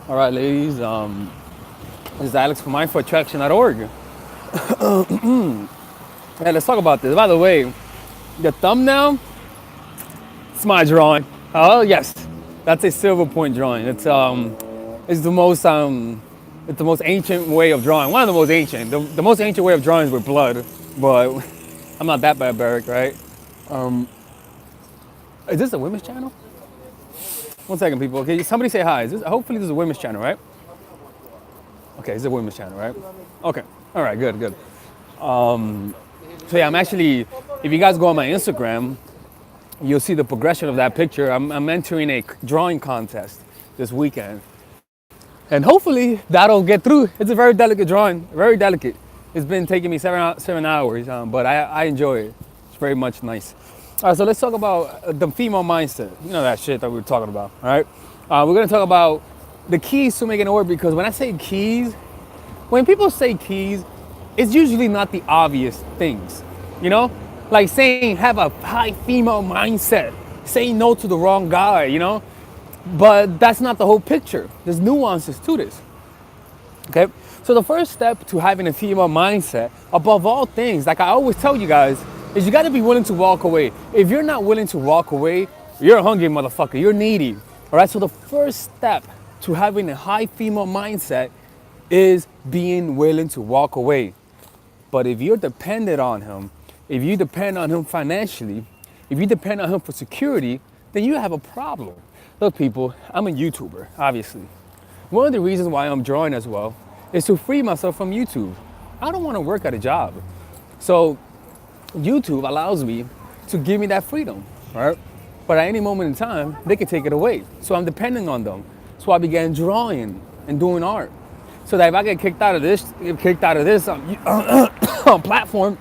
All right, ladies. This is Alex from mindforattraction.org. Hey, let's talk about this. By the way, the thumbnail, it's my drawing. Oh yes, that's a silver point drawing. It's the most ancient way of drawing. One of the most ancient. The most ancient way of drawing is with blood, but I'm not that barbaric, right? Is this a women's channel? One second, people. Okay, somebody say hi. Hopefully this is a women's channel, right? Okay, it's a women's channel, right? Okay. All right, good, good. So yeah, I'm actually, if you guys go on my Instagram, you'll see the progression of that picture. I'm entering a drawing contest this weekend. And hopefully that'll get through. It's a very delicate drawing, very delicate. It's been taking me 7 hours, but I enjoy it. It's very much nice. All right, so let's talk about the female mindset. You know that shit that we were talking about, all right? We're gonna talk about the keys to making it work, because when I say keys, when people say keys, it's usually not the obvious things, you know? Like saying have a high female mindset, saying no to the wrong guy, you know? But that's not the whole picture. There's nuances to this, okay? So the first step to having a female mindset, above all things, like I always tell you guys, is you gotta be willing to walk away. If you're not willing to walk away, you're a hungry motherfucker, you're needy, all right? So the first step to having a high female mindset is being willing to walk away. But if you're dependent on him, if you depend on him financially, if you depend on him for security, then you have a problem. Look, people, I'm a YouTuber, obviously. One of the reasons why I'm drawing as well is to free myself from YouTube. I don't want to work at a job. So YouTube allows me to give me that freedom, right? But at any moment in time, they can take it away. So I'm depending on them. So I began drawing and doing art. So that if I get kicked out of this platform,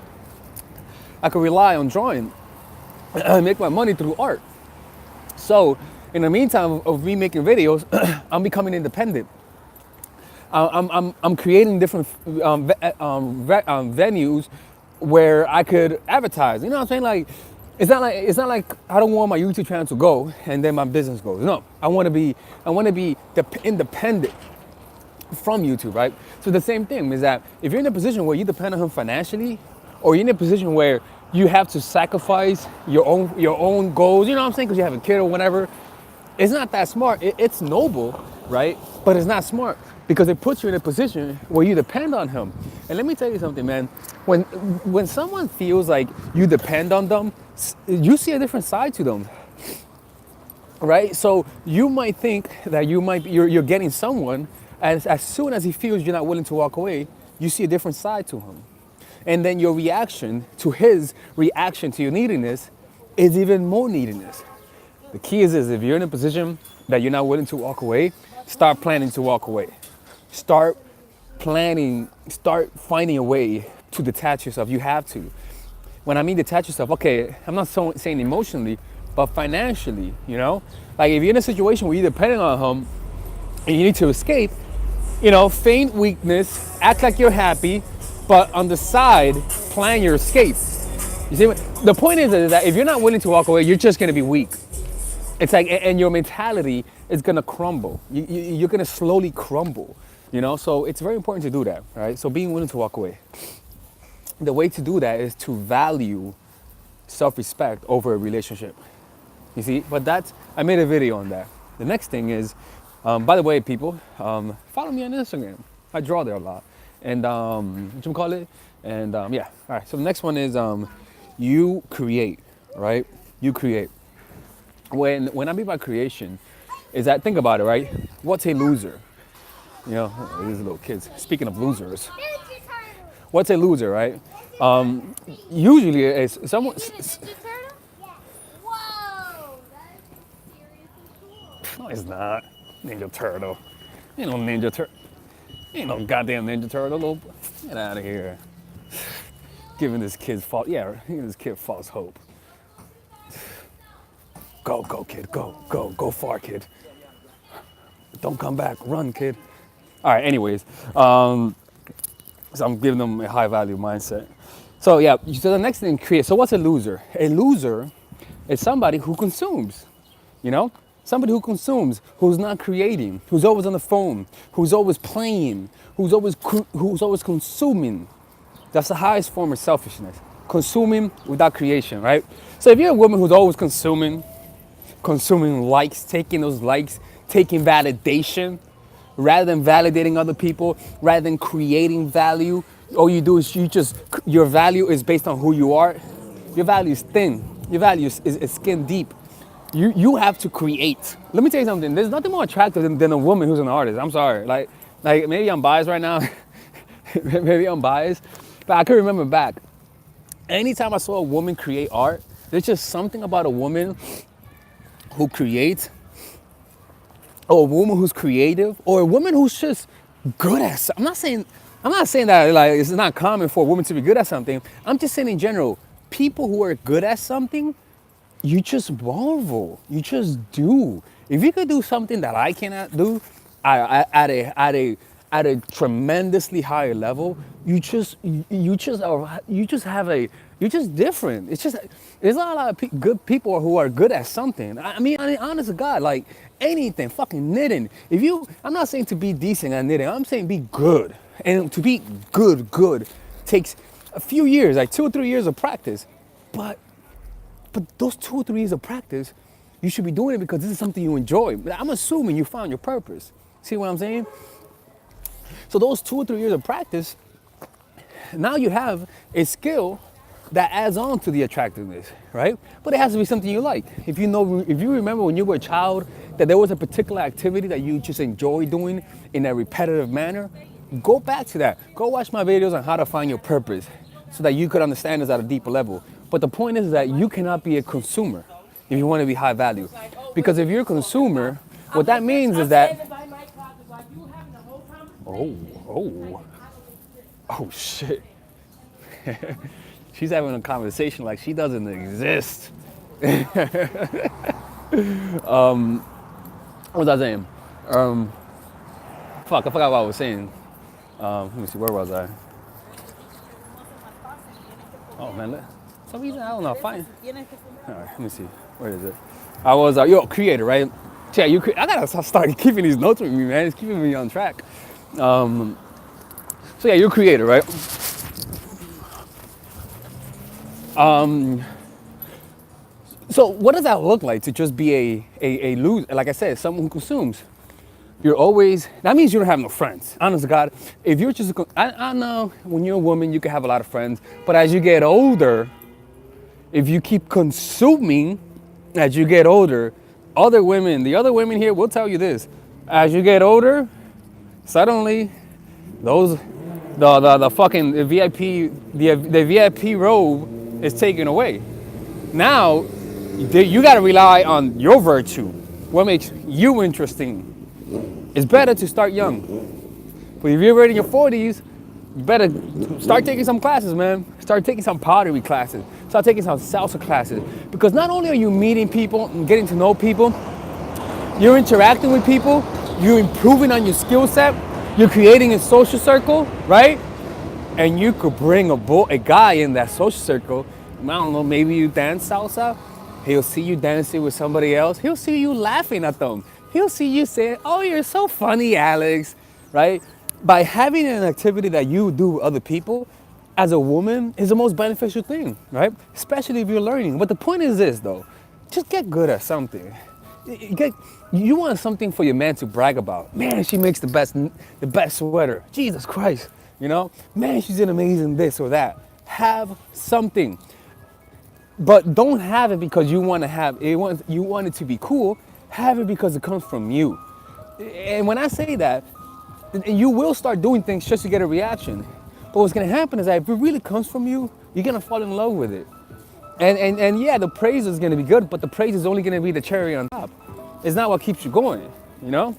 I can rely on drawing and make my money through art. So in the meantime of me making videos, I'm becoming independent. I'm creating different venues where I could advertise. You know what I'm saying? Like, it's not like I don't want my YouTube channel to go and then my business goes. No, I want to be independent from YouTube, right? So the same thing is that if you're in a position where you depend on him financially, or you're in a position where you have to sacrifice your own goals, you know what I'm saying? Because you have a kid or whatever, it's not that smart. It's noble, right? But it's not smart because it puts you in a position where you depend on him. And let me tell you something, man. When someone feels like you depend on them, you see a different side to them, right? So you might think that you're getting someone, as soon as he feels you're not willing to walk away, you see a different side to him. And then your reaction to his reaction to your neediness is even more neediness. The key is if you're in a position that you're not willing to walk away, start planning to walk away. Start finding a way to detach yourself. You have to. When I mean detach yourself, okay, I'm not saying emotionally, but financially, you know? Like if you're in a situation where you're dependent on him and you need to escape, you know, feign weakness, act like you're happy, but on the side, plan your escape. You see, the point is that if you're not willing to walk away, you're just gonna be weak. It's like, and your mentality is gonna crumble. You're gonna slowly crumble, you know? So it's very important to do that, right? So being willing to walk away. The way to do that is to value self-respect over a relationship. You see, but I made a video on that. The next thing is, by the way, people, follow me on Instagram. I draw there a lot. And what you call it? And yeah, all right. So the next one is you create, right? You create. When I mean by creation, is that, think about it, right? What's a loser? You know, these little kids. Speaking of losers, what's a loser, right? Usually it's someone. Whoa, that's seriously cool. No, it's not. Ninja Turtle. Ain't no Ninja Turtle. Ain't no goddamn Ninja Turtle. Little. Get out of here. Giving this kid false hope. Go, kid. Go far, kid. Don't come back. Run, kid. All right. Anyways, so I'm giving them a high value mindset. So yeah. So the next thing, create. So what's a loser? A loser is somebody who consumes. You know, Somebody who consumes, who's not creating, who's always on the phone, who's always playing, who's always consuming. That's the highest form of selfishness. Consuming without creation, right? So if you're a woman who's always consuming likes, taking those likes, taking validation, rather than validating other people, rather than creating value, all you do is your value is based on who you are. Your value is thin. Your value is skin deep. You have to create. Let me tell you something. There's nothing more attractive than a woman who's an artist. I'm sorry. Like maybe I'm biased right now. Maybe I'm biased. But I can remember back. Anytime I saw a woman create art, there's just something about a woman who creates, or a woman who's creative, or a woman who's just good at something. I'm not saying that like it's not common for a woman to be good at something. I'm just saying in general, people who are good at something, you just marvel. You just do. If you could do something that I cannot do, at a tremendously higher level, you're just different. It's just there's not a lot of good people who are good at something. I mean, honest to God, like anything, fucking knitting. I'm not saying to be decent at knitting. I'm saying be good, and to be good takes a few years, like 2 or 3 years of practice. But those 2 or 3 years of practice, you should be doing it because this is something you enjoy. I'm assuming you found your purpose. See what I'm saying? So those 2 or 3 years of practice, now you have a skill that adds on to the attractiveness, right? But it has to be something you like. If you remember when you were a child that there was a particular activity that you just enjoy doing in a repetitive manner, go back to that. Go watch my videos on how to find your purpose so that you could understand this at a deeper level. But the point is that you cannot be a consumer if you want to be high value. Because if you're a consumer, what that means is that... Oh shit. She's having a conversation like she doesn't exist. What was I saying? I forgot what I was saying. Let me see, where was I? Oh man, for some reason, I don't know, fine. All right, let me see, where is it? I was, you're a creator, right? Yeah, I gotta start keeping these notes with me, man. It's keeping me on track. So yeah, you're a creator, right? So what does that look like to just be a loser? Like I said, someone who consumes. That means you don't have no friends. Honest to God, if you're just, I know when you're a woman, you can have a lot of friends, but as you get older, if you keep consuming, as you get older, the other women here will tell you this, as you get older, suddenly, the fucking VIP robe is taken away. Now, you gotta rely on your virtue. What makes you interesting? It's better to start young. But if you're already in your 40s, you better start taking some classes, man. Start taking some pottery classes. Start taking some salsa classes. Because not only are you meeting people and getting to know people, you're interacting with people, you're improving on your skill set, you're creating a social circle, right? And you could bring a guy in that social circle. I don't know, maybe you dance salsa. He'll see you dancing with somebody else. He'll see you laughing at them. He'll see you saying, oh, you're so funny, Alex, right? By having an activity that you do with other people, as a woman, is the most beneficial thing, right? Especially if you're learning. But the point is this, though. Just get good at something. You want something for your man to brag about. Man, she makes the best sweater. Jesus Christ, you know? Man, she's an amazing this or that. Have something. But don't have it because you want it to be cool. Have it because it comes from you. And when I say that, you will start doing things just to get a reaction. But what's gonna happen is that if it really comes from you, you're gonna fall in love with it. And yeah, the praise is gonna be good, but the praise is only gonna be the cherry on top. It's not what keeps you going, you know?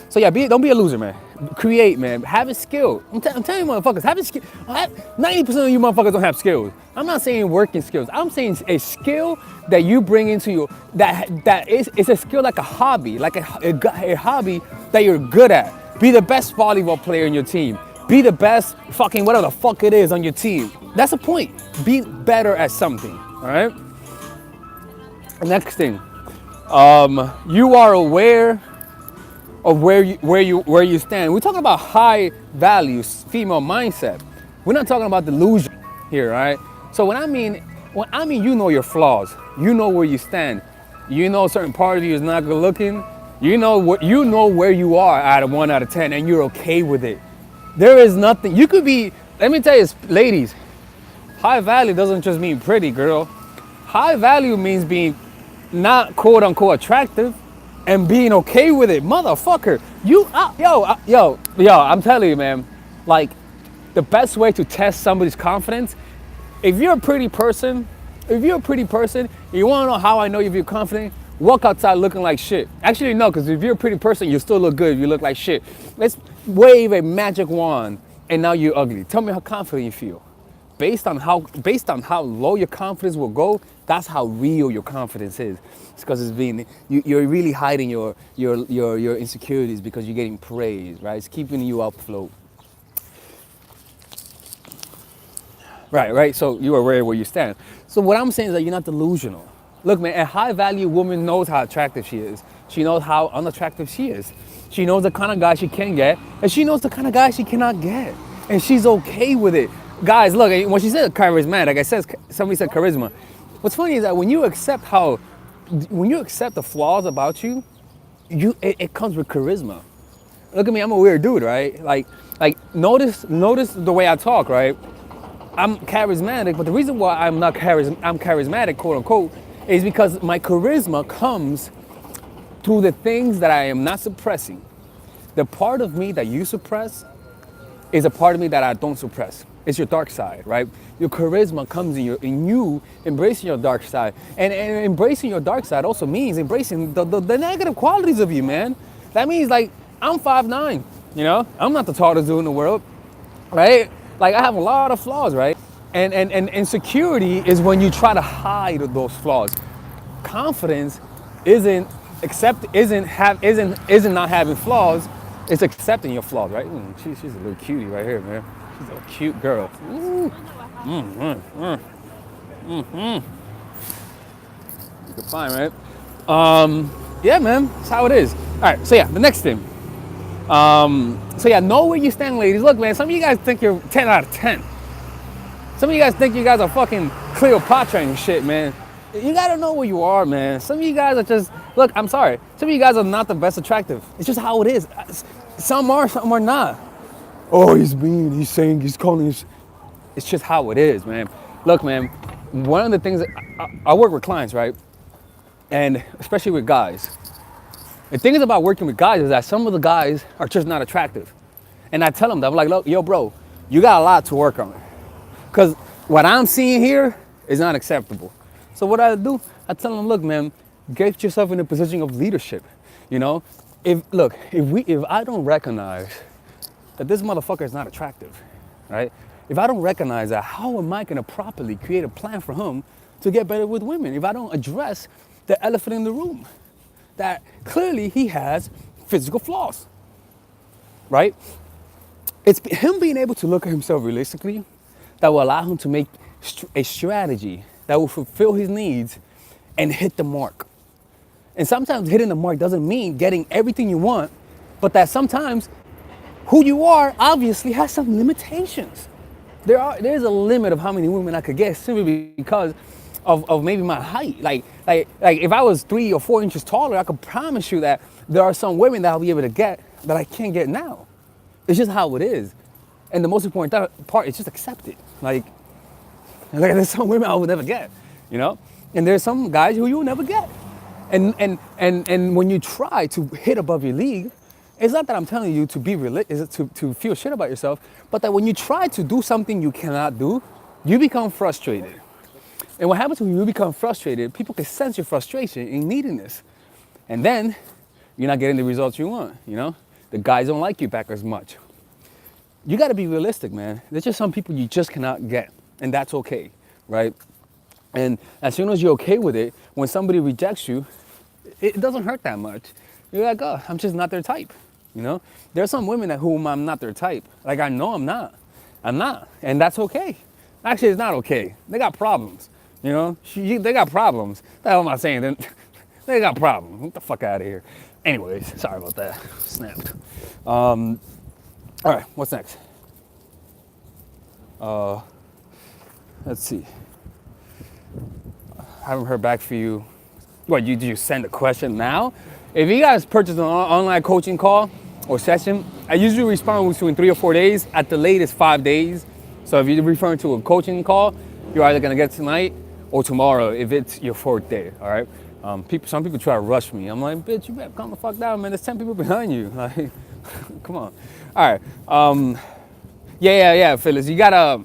So yeah, don't be a loser, man. Create, man. Have a skill. I'm telling you, motherfuckers, have a skill. 90% of you motherfuckers don't have skills. I'm not saying working skills. I'm saying a skill that you bring into your, it's a skill like a hobby, like a hobby that you're good at. Be the best volleyball player in your team. Be the best fucking whatever the fuck it is on your team. That's the point. Be better at something, all right? Next thing. You are aware of where you stand. We're talking about high values, female mindset. We're not talking about delusion here, right? So when I mean you know your flaws. You know where you stand. You know certain part of you is not good looking. You know where you are out of 1 out of 10, and you're okay with it. There is nothing you could be. Let me tell you, ladies, high value doesn't just mean pretty, girl. High value means being not quote unquote attractive and being okay with it, motherfucker. Yo, I'm telling you, man. Like, the best way to test somebody's confidence, if you're a pretty person, you want to know how I know if you're confident? Walk outside looking like shit. Actually, no, because if you're a pretty person, you still look good if you look like shit. Let's wave a magic wand, and now you're ugly. Tell me how confident you feel. Based on how low your confidence will go, that's how real your confidence is. It's because you're really hiding your insecurities because you're getting praise, right? It's keeping you afloat. Right. So you are aware where you stand. So what I'm saying is that you're not delusional. Look, man, a high value woman knows how attractive she is. She knows how unattractive she is. She knows the kind of guy she can get, and she knows the kind of guy she cannot get. And she's okay with it. Guys, look, when she said charismatic, somebody said charisma. What's funny is that when you accept the flaws about you, it comes with charisma. Look at me, I'm a weird dude, right? Like notice the way I talk, right? I'm charismatic, but the reason why I'm charismatic, quote unquote, is because my charisma comes through the things that I am not suppressing. The part of me that you suppress is a part of me that I don't suppress. It's your dark side, right? Your charisma comes in you embracing your dark side. And embracing your dark side also means embracing the negative qualities of you, man. That means, like, I'm 5'9", I'm not the tallest dude in the world, right? Like, I have a lot of flaws, right? And insecurity is when you try to hide those flaws. Confidence isn't not having flaws. It's accepting your flaws, right? She's a little cutie right here, man. She's a cute girl. Ooh. You can find, right? Yeah, man. That's how it is. All right. So yeah, the next thing. Know where you stand, ladies. Look, man. Some of you guys think you're 10 out of 10. Some of you guys think you guys are fucking Cleopatra and shit, man. You gotta know where you are, man. Some of you guys are just, look, I'm sorry. Some of you guys are not the best attractive. It's just how it is. Some are not. Oh, he's mean. He's saying, he's calling. It's just how it is, man. Look, man. One of the things that I work with clients, right? And especially with guys. The thing is about working with guys is that some of the guys are just not attractive. And I tell them that, I'm like, look, yo, bro, you got a lot to work on. Because what I'm seeing here is not acceptable. So what I do, I tell them, look, man, get yourself in a position of leadership. If I don't recognize that this motherfucker is not attractive, right? If I don't recognize that, how am I gonna properly create a plan for him to get better with women? If I don't address the elephant in the room, that clearly he has physical flaws, right? It's him being able to look at himself realistically that will allow him to make a strategy that will fulfill his needs and hit the mark. And sometimes hitting the mark doesn't mean getting everything you want, but that sometimes who you are obviously has some limitations. There's a limit of how many women I could get simply because of maybe my height. Like if I was 3 or 4 inches taller, I could promise you that there are some women that I'll be able to get that I can't get now. It's just how it is. And the most important part is just accept it. Like there's some women I will never get, and there's some guys who you'll never get. And when you try to hit above your league, it's not that I'm telling you to be to feel shit about yourself, but that when you try to do something you cannot do, you become frustrated. And what happens when you become frustrated, people can sense your frustration in neediness. And then you're not getting the results you want, The guys don't like you back as much. You got to be realistic, man. There's just some people you just cannot get, and that's okay, right? And as soon as you're okay with it, when somebody rejects you, it doesn't hurt that much. You're like, oh, I'm just not their type, There are some women at whom I'm not their type. Like, I know I'm not. And that's okay. Actually, it's not okay. They got problems, They got problems. That's what I'm saying. They're They got problems. Get the fuck out of here. Anyways, sorry about that. Snapped. All right, what's next? Let's see. I haven't heard back from you. What, did you send a question now? If you guys purchase an online coaching call or session, I usually respond within 3 or 4 days, at the latest 5 days. So if you're referring to a coaching call, you're either gonna get tonight or tomorrow if it's your 4th day, all right? Some people try to rush me. I'm like, bitch, you better calm the fuck down, man. There's 10 people behind you. Like, come on. All right. Yeah, Phyllis. You gotta,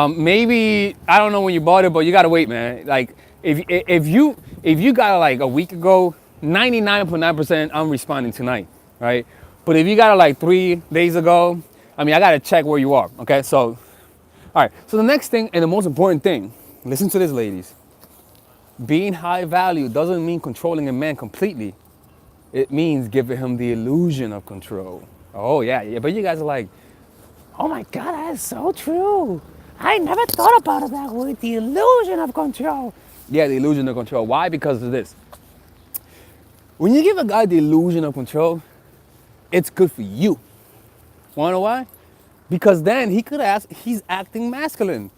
maybe, I don't know when you bought it, but you gotta wait, man. Like, if you got it like a week ago, 99.9% I'm responding tonight, right? But if you got it like 3 days ago, I mean, I gotta check where you are, okay? So, all right. So the next thing and the most important thing, listen to this, ladies. Being high value doesn't mean controlling a man completely. It means giving him the illusion of control. Oh, yeah. But you guys are like, oh my God, that is so true. I never thought about it that way. The illusion of control. Yeah, the illusion of control. Why? Because of this. When you give a guy the illusion of control, it's good for you. Wanna know why? Because then he could ask, he's acting masculine.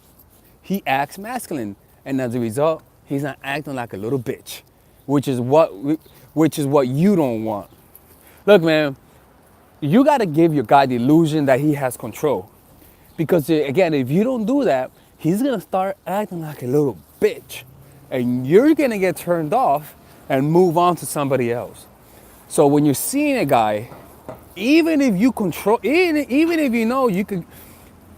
He acts masculine. And as a result, he's not acting like a little bitch, which is what you don't want. Look, man, you got to give your guy the illusion that he has control. Because again, if you don't do that, he's going to start acting like a little bitch. And you're going to get turned off and move on to somebody else. So when you're seeing a guy, even if you control, even if you know you could,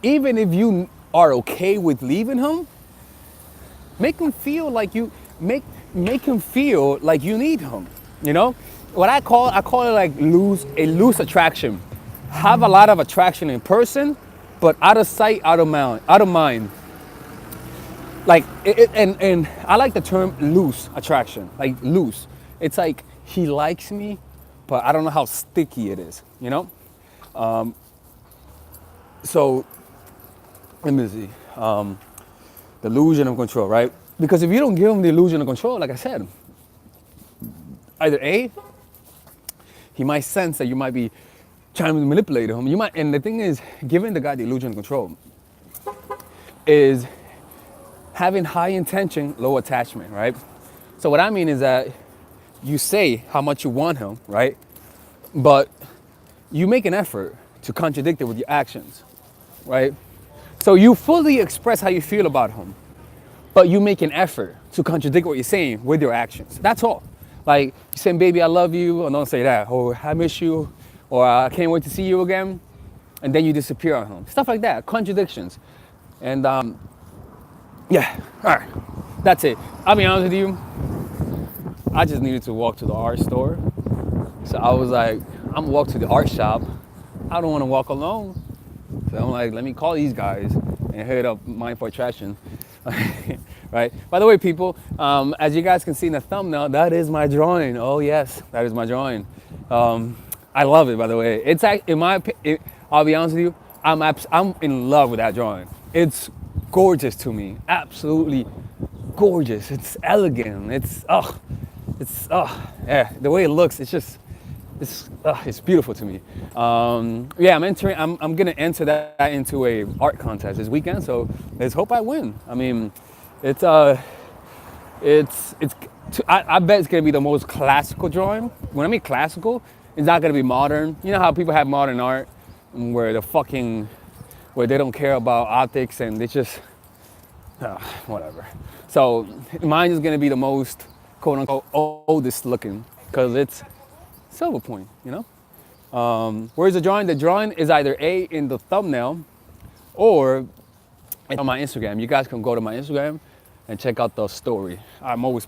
even if you are okay with leaving him, make him feel like you make him feel like you need him. You know, what I call it like loose attraction. Have a lot of attraction in person, but out of sight, out of mind. Like and I like the term loose attraction. Like loose. It's like he likes me, but I don't know how sticky it is. You know. So let me see. The illusion of control, right? Because if you don't give him the illusion of control, like I said, either A, he might sense that you might be trying to manipulate him. You might, and the thing is, giving the guy the illusion of control is having high intention, low attachment, right? So what I mean is that you say how much you want him, right? But you make an effort to contradict it with your actions, right? So you fully express how you feel about him, but you make an effort to contradict what you're saying with your actions. That's all. Like you saying, baby, I love you, or don't say that, or I miss you, or I can't wait to see you again, and then you disappear on him. Stuff like that, contradictions. And yeah, all right, that's it. I'll be honest with you, I just needed to walk to the art store. So I was like, I'm gonna walk to the art shop. I don't wanna walk alone. So I'm like, let me call these guys and hit up Mindful Attraction. Right? By the way, people, as you guys can see in the thumbnail, that is my drawing. Oh yes, that is my drawing. I love it, by the way. It's like, in my opinion, I'll be honest with you, I'm in love with that drawing. It's gorgeous to me, absolutely gorgeous. It's elegant. Yeah, the way it looks, it's beautiful to me. Yeah, I'm gonna enter that into a art contest this weekend. So let's hope I win. I mean, I bet it's gonna be the most classical drawing. When I mean classical, it's not gonna be modern. You know how people have modern art where where they don't care about optics and they just whatever. So mine is gonna be the most quote unquote oldest looking because it's silver point, you know? Where's the drawing? The drawing is either A, in the thumbnail, or on my Instagram. You guys can go to my Instagram and check out the story. I'm always